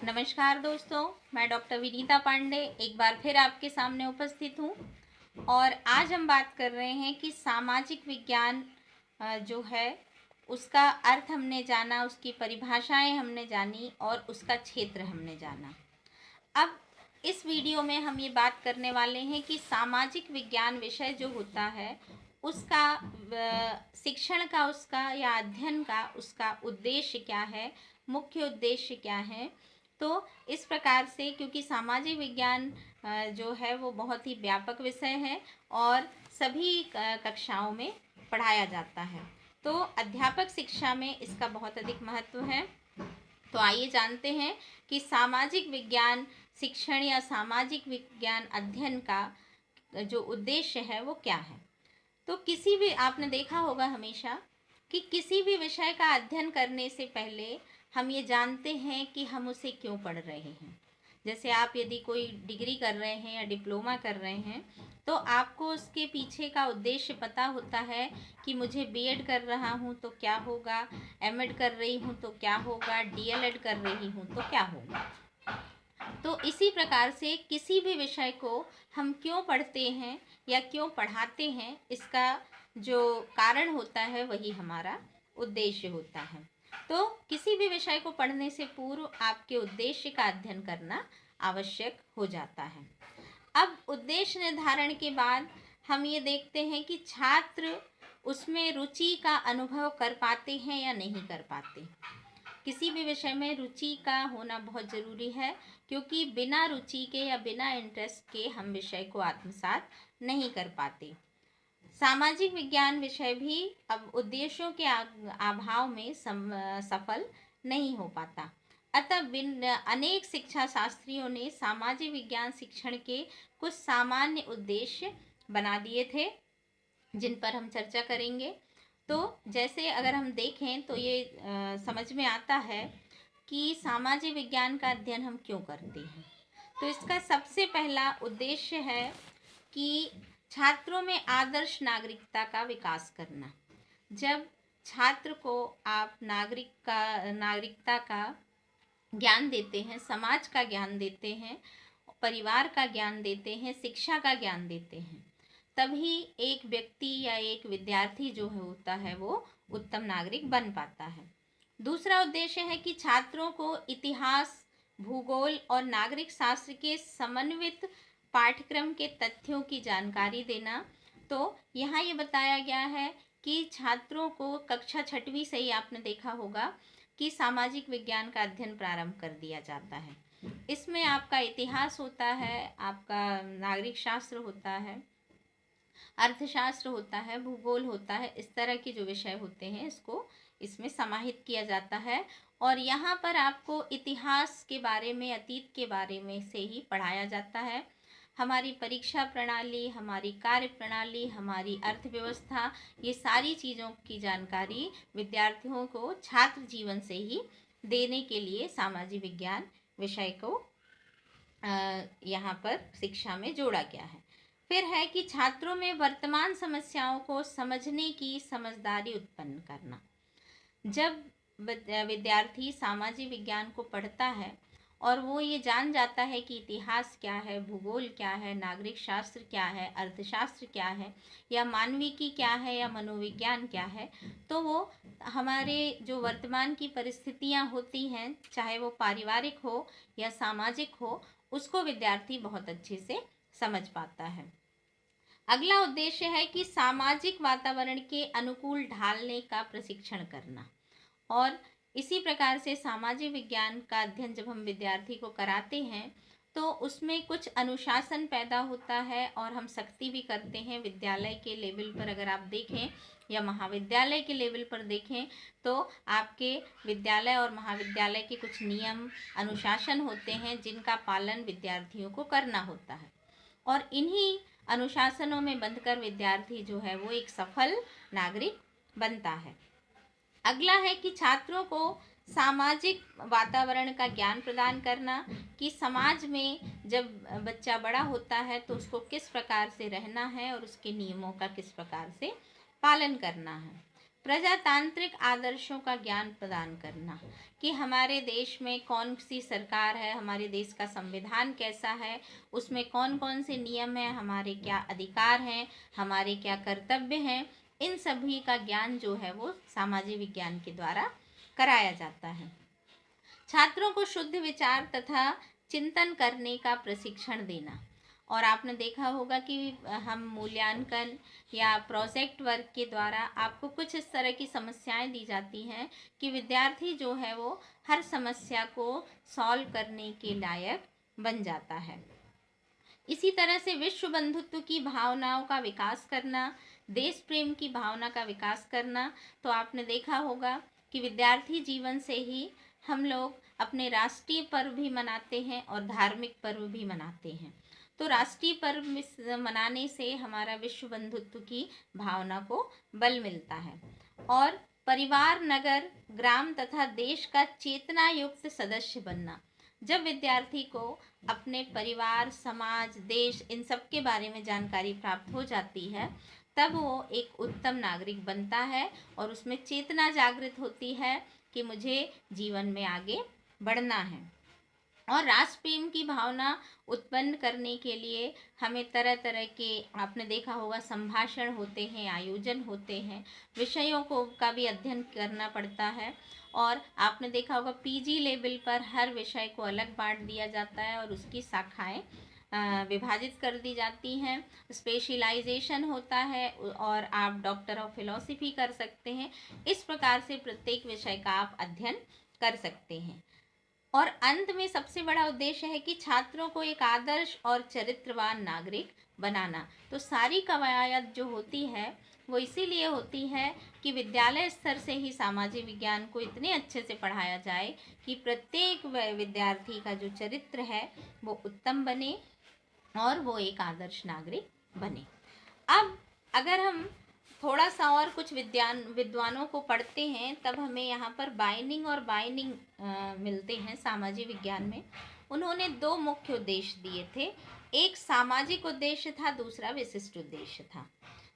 नमस्कार दोस्तों, मैं डॉक्टर विनीता पांडे एक बार फिर आपके सामने उपस्थित हूँ। और आज हम बात कर रहे हैं कि सामाजिक विज्ञान जो है उसका अर्थ हमने जाना, उसकी परिभाषाएं हमने जानी और उसका क्षेत्र हमने जाना। अब इस वीडियो में हम ये बात करने वाले हैं कि सामाजिक विज्ञान विषय जो होता है उसका शिक्षण का, उसका या अध्ययन का, उसका उद्देश्य क्या है, मुख्य उद्देश्य क्या है। तो इस प्रकार से, क्योंकि सामाजिक विज्ञान जो है वो बहुत ही व्यापक विषय है और सभी कक्षाओं में पढ़ाया जाता है, तो अध्यापक शिक्षा में इसका बहुत अधिक महत्व है। तो आइए जानते हैं कि सामाजिक विज्ञान शिक्षण या सामाजिक विज्ञान अध्ययन का जो उद्देश्य है वो क्या है। तो किसी भी, आपने देखा होगा हमेशा कि किसी भी विषय का अध्ययन करने से पहले हम ये जानते हैं कि हम उसे क्यों पढ़ रहे हैं। जैसे आप यदि कोई डिग्री कर रहे हैं या डिप्लोमा कर रहे हैं तो आपको उसके पीछे का उद्देश्य पता होता है कि मुझे बीएड कर रहा हूँ तो क्या होगा, एमएड कर रही हूँ तो क्या होगा, डीएलएड कर रही हूँ तो क्या होगा। तो इसी प्रकार से किसी भी विषय को हम क्यों पढ़ते हैं या क्यों पढ़ाते हैं, इसका जो कारण होता है वही हमारा उद्देश्य होता है। तो किसी भी विषय को पढ़ने से पूर्व आपके उद्देश्य का अध्ययन करना आवश्यक हो जाता है। अब उद्देश्य निर्धारण के बाद हम ये देखते हैं कि छात्र उसमें रुचि का अनुभव कर पाते हैं या नहीं कर पाते। किसी भी विषय में रुचि का होना बहुत ज़रूरी है, क्योंकि बिना रुचि के या बिना इंटरेस्ट के हम विषय को आत्मसात नहीं कर पाते। सामाजिक विज्ञान विषय भी अब उद्देश्यों के अभाव में सफल नहीं हो पाता। अतः अनेक शिक्षा शास्त्रियों ने सामाजिक विज्ञान शिक्षण के कुछ सामान्य उद्देश्य बना दिए थे, जिन पर हम चर्चा करेंगे। तो जैसे अगर हम देखें तो ये समझ में आता है कि सामाजिक विज्ञान का अध्ययन हम क्यों करते हैं। तो इसका सबसे पहला उद्देश्य है कि छात्रों में आदर्श नागरिकता का विकास करना। जब छात्र को आप नागरिकता का ज्ञान देते हैं, समाज का ज्ञान देते हैं, परिवार का ज्ञान देते हैं, शिक्षा का ज्ञान देते हैं, तभी एक व्यक्ति या एक विद्यार्थी जो होता है वो उत्तम नागरिक बन पाता है। दूसरा उद्देश्य है कि छात्रों को इतिहास, भूगोल और नागरिक शास्त्र के समन्वित पाठ्यक्रम के तथ्यों की जानकारी देना। तो यहाँ ये बताया गया है कि छात्रों को कक्षा 6वीं से ही आपने देखा होगा कि सामाजिक विज्ञान का अध्ययन प्रारंभ कर दिया जाता है। इसमें आपका इतिहास होता है, आपका नागरिक शास्त्र होता है, अर्थशास्त्र होता है, भूगोल होता है, इस तरह के जो विषय होते हैं इसको इसमें समाहित किया जाता है। और यहाँ पर आपको इतिहास के बारे में, अतीत के बारे में से ही पढ़ाया जाता है। हमारी परीक्षा प्रणाली, हमारी कार्य प्रणाली, हमारी अर्थव्यवस्था, ये सारी चीज़ों की जानकारी विद्यार्थियों को छात्र जीवन से ही देने के लिए सामाजिक विज्ञान विषय को यहाँ पर शिक्षा में जोड़ा गया है। फिर है कि छात्रों में वर्तमान समस्याओं को समझने की समझदारी उत्पन्न करना। जब विद्यार्थी सामाजिक विज्ञान को पढ़ता है और वो ये जान जाता है कि इतिहास क्या है, भूगोल क्या है, नागरिक शास्त्र क्या है, अर्थशास्त्र क्या है, या मानविकी क्या है, या मनोविज्ञान क्या है, तो वो हमारे जो वर्तमान की परिस्थितियाँ होती हैं, चाहे वो पारिवारिक हो या सामाजिक हो, उसको विद्यार्थी बहुत अच्छे से समझ पाता है। अगला उद्देश्य है कि सामाजिक वातावरण के अनुकूल ढालने का प्रशिक्षण करना। और इसी प्रकार से सामाजिक विज्ञान का अध्ययन जब हम विद्यार्थी को कराते हैं तो उसमें कुछ अनुशासन पैदा होता है और हम सख्ती भी करते हैं। विद्यालय के लेवल पर अगर आप देखें या महाविद्यालय के लेवल पर देखें तो आपके विद्यालय और महाविद्यालय के कुछ नियम, अनुशासन होते हैं जिनका पालन विद्यार्थियों को करना होता है, और इन्हीं अनुशासनों में बंधकर विद्यार्थी जो है वो एक सफल नागरिक बनता है। अगला है कि छात्रों को सामाजिक वातावरण का ज्ञान प्रदान करना, कि समाज में जब बच्चा बड़ा होता है तो उसको किस प्रकार से रहना है और उसके नियमों का किस प्रकार से पालन करना है। प्रजातांत्रिक आदर्शों का ज्ञान प्रदान करना कि हमारे देश में कौन सी सरकार है, हमारे देश का संविधान कैसा है, उसमें कौन कौन से नियम हैं, हमारे क्या अधिकार हैं, हमारे क्या कर्तव्य हैं, इन सभी का ज्ञान जो है वो सामाजिक विज्ञान के द्वारा कराया जाता है। छात्रों को शुद्ध विचार तथा चिंतन करने का प्रशिक्षण देना। और आपने देखा होगा कि हम मूल्यांकन या प्रोजेक्ट वर्क के द्वारा आपको कुछ इस तरह की समस्याएं दी जाती हैं कि विद्यार्थी जो है वो हर समस्या को सॉल्व करने के लायक बन जाता है। इसी तरह से विश्व बंधुत्व की भावनाओं का विकास करना, देश प्रेम की भावना का विकास करना। तो आपने देखा होगा कि विद्यार्थी जीवन से ही हम लोग अपने राष्ट्रीय पर्व भी मनाते हैं और धार्मिक पर्व भी मनाते हैं। तो राष्ट्रीय पर्व मनाने से हमारा विश्व बंधुत्व की भावना को बल मिलता है। और परिवार, नगर, ग्राम तथा देश का चेतना युक्त सदस्य बनना। जब विद्यार्थी को अपने परिवार, समाज, देश, इन सब के बारे में जानकारी प्राप्त हो जाती है, तब वो एक उत्तम नागरिक बनता है और उसमें चेतना जागृत होती है कि मुझे जीवन में आगे बढ़ना है। और राष्ट्र प्रेम की भावना उत्पन्न करने के लिए हमें तरह तरह के, आपने देखा होगा, संभाषण होते हैं, आयोजन होते हैं, विषयों को का भी अध्ययन करना पड़ता है। और आपने देखा होगा पीजी लेवल पर हर विषय को अलग बांट दिया जाता है और उसकी शाखाएं विभाजित कर दी जाती हैं। स्पेशलाइजेशन होता है और आप डॉक्टर ऑफ फिलॉसफी कर सकते हैं। इस प्रकार से प्रत्येक विषय का आप अध्ययन कर सकते हैं। और अंत में सबसे बड़ा उद्देश्य है कि छात्रों को एक आदर्श और चरित्रवान नागरिक बनाना। तो सारी कवायद जो होती है वो इसीलिए होती है कि विद्यालय स्तर से ही सामाजिक विज्ञान को इतने अच्छे से पढ़ाया जाए कि प्रत्येक विद्यार्थी का जो चरित्र है वो उत्तम बने और वो एक आदर्श नागरिक बने। अब अगर हम थोड़ा सा और कुछ विद्वानों को पढ़ते हैं, तब हमें यहाँ पर बाइनिंग और बाइनिंग मिलते हैं सामाजिक विज्ञान में। उन्होंने दो मुख्य उद्देश्य दिए थे, एक सामाजिक उद्देश्य था, दूसरा विशिष्ट उद्देश्य था।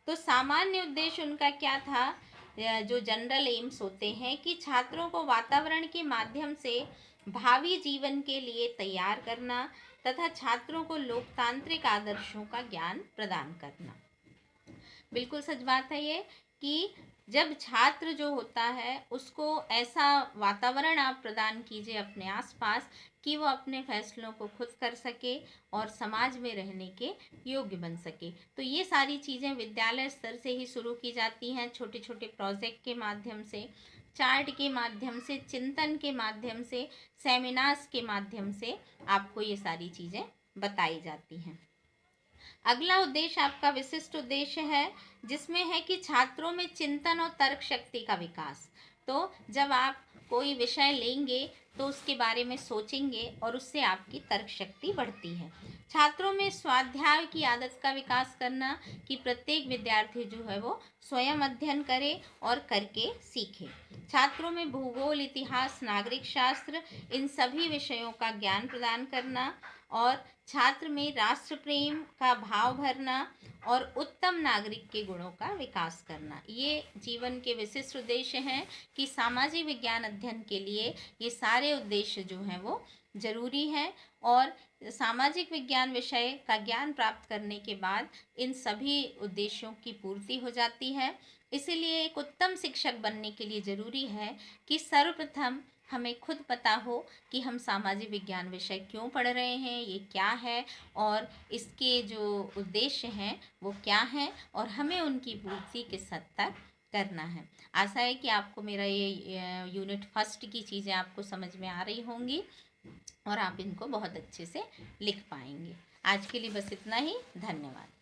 तो सामान्य उद्देश्य उनका क्या था, जो जनरल एम्स होते हैं, कि छात्रों को वातावरण के माध्यम से भावी जीवन के लिए तैयार करना तथा छात्रों को लोकतांत्रिक आदर्शों का ज्ञान प्रदान करना। बिल्कुल सच बात है ये कि जब छात्र जो होता है उसको ऐसा वातावरण आप प्रदान कीजिए अपने आसपास कि वो अपने फैसलों को खुद कर सके और समाज में रहने के योग्य बन सके। तो ये सारी चीज़ें विद्यालय स्तर से ही शुरू की जाती हैं, छोटे छोटे प्रोजेक्ट के माध्यम से, चार्ट के माध्यम से, चिंतन के माध्यम से, सेमिनार्स के माध्यम से आपको ये सारी चीज़ें बताई जाती हैं। अगला उद्देश्य आपका विशिष्ट उद्देश्य है, जिसमें है कि छात्रों में चिंतन और तर्क शक्ति का विकास। तो जब आप कोई विषय लेंगे तो उसके बारे में सोचेंगे और उससे आपकी तर्क शक्ति बढ़ती है। छात्रों में स्वाध्याय की आदत का विकास करना कि प्रत्येक विद्यार्थी जो है वो स्वयं अध्ययन करे और करके सीखे। छात्रों में भूगोल, इतिहास, नागरिक शास्त्र, इन सभी विषयों का ज्ञान प्रदान करना और छात्र में राष्ट्र प्रेम का भाव भरना और उत्तम नागरिक के गुणों का विकास करना। ये जीवन के विशिष्ट उद्देश्य हैं कि सामाजिक विज्ञान अध्ययन के लिए ये सारे उद्देश्य जो हैं वो जरूरी हैं। और सामाजिक विज्ञान विषय का ज्ञान प्राप्त करने के बाद इन सभी उद्देश्यों की पूर्ति हो जाती है। इसीलिए एक उत्तम शिक्षक बनने के लिए ज़रूरी है कि सर्वप्रथम हमें खुद पता हो कि हम सामाजिक विज्ञान विषय क्यों पढ़ रहे हैं, ये क्या है और इसके जो उद्देश्य हैं वो क्या हैं और हमें उनकी पूर्ति किस हद तक करना है। आशा है कि आपको मेरा ये यूनिट फर्स्ट की चीज़ें आपको समझ में आ रही होंगी और आप इनको बहुत अच्छे से लिख पाएंगे। आज के लिए बस इतना ही। धन्यवाद।